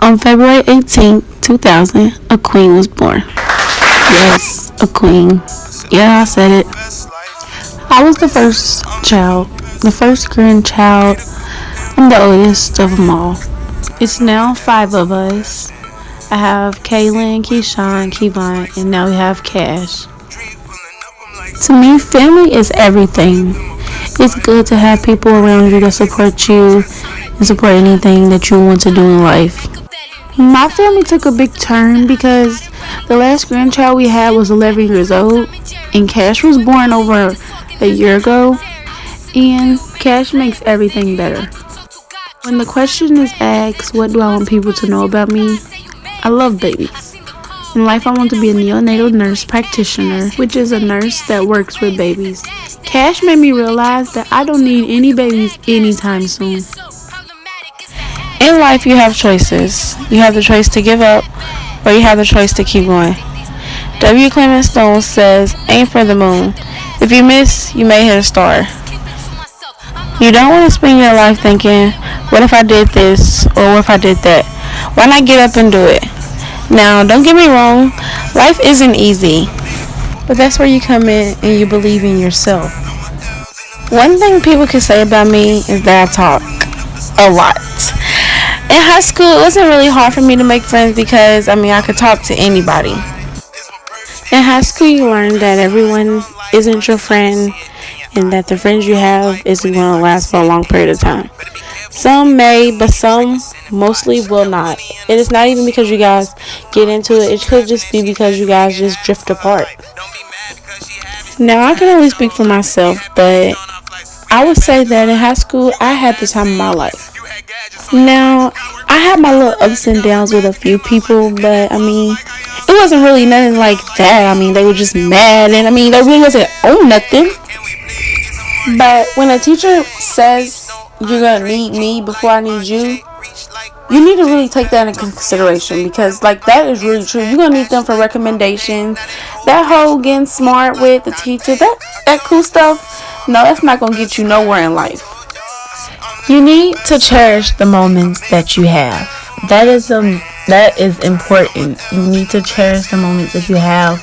On February 18th, 2000, a queen was born. Yes, a queen. Yeah, I said it. I was the first child, the first grandchild. I'm the oldest of them all. It's now five of us. I have Kaylin, Keyshawn, Kevon, and now we have Cash. To me, family is everything. It's good to have people around you that support you and support anything that you want to do in life. My family took a big turn because the last grandchild we had was 11 years old, and Cash was born over a year ago, and Cash makes everything better. When the question is asked, what do I want people to know about me? I love babies. In life, I want to be a neonatal nurse practitioner, which is a nurse that works with babies. Cash made me realize that I don't need any babies anytime soon. In life, you have choices. You have the choice to give up, or you have the choice to keep going. W. Clement Stone says, aim for the moon. If you miss, you may hit a star. You don't want to spend your life thinking, what if I did this, or what if I did that? Why not get up and do it? Now, don't get me wrong, life isn't easy, but that's where you come in and you believe in yourself. One thing people can say about me is that I talk a lot. In high school, it wasn't really hard for me to make friends because, I could talk to anybody. In high school, you learn that everyone isn't your friend and that the friends you have isn't going to last for a long period of time. Some may, but some mostly will not. It is not even because you guys get into it. It could just be because you guys just drift apart. Now, I can only speak for myself, but I would say that in high school, I had the time of my life. Now, I had my little ups and downs with a few people, but it wasn't really nothing like that. They were just mad, and they really wasn't on nothing. But when a teacher says you're gonna need me before I need you, you need to really take that into consideration because that is really true. You're gonna need them for recommendations. That whole getting smart with the teacher, that cool stuff, no, that's not gonna get you nowhere in life. You need to cherish the moments that you have. That is important. You need to cherish the moments that you have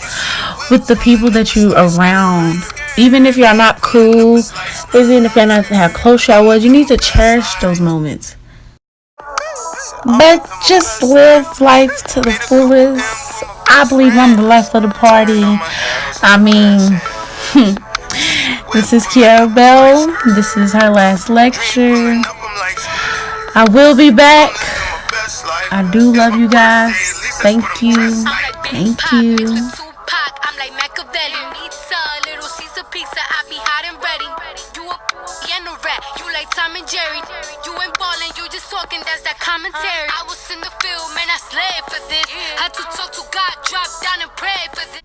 with the people that you around. Even if you're not cool, even if you're not how close y'all was, you need to cherish those moments. But just live life to the fullest. I believe I'm the life of the party. This is Keiera Bell. This is her last lecture. I will be back. I do love you guys. Thank you. Thank you. I'm like Machiavelli, pizza, little Caesar pizza. I be hot and ready. You a and a rat. You like Tom and Jerry. You ain't ballin', you just talking. That's that commentary. I was in the field, man. I slaved for this. Had to talk to God, drop down and pray for this.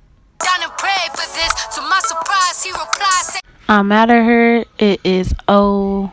To my surprise, he replies. I'm out of here. It is OV.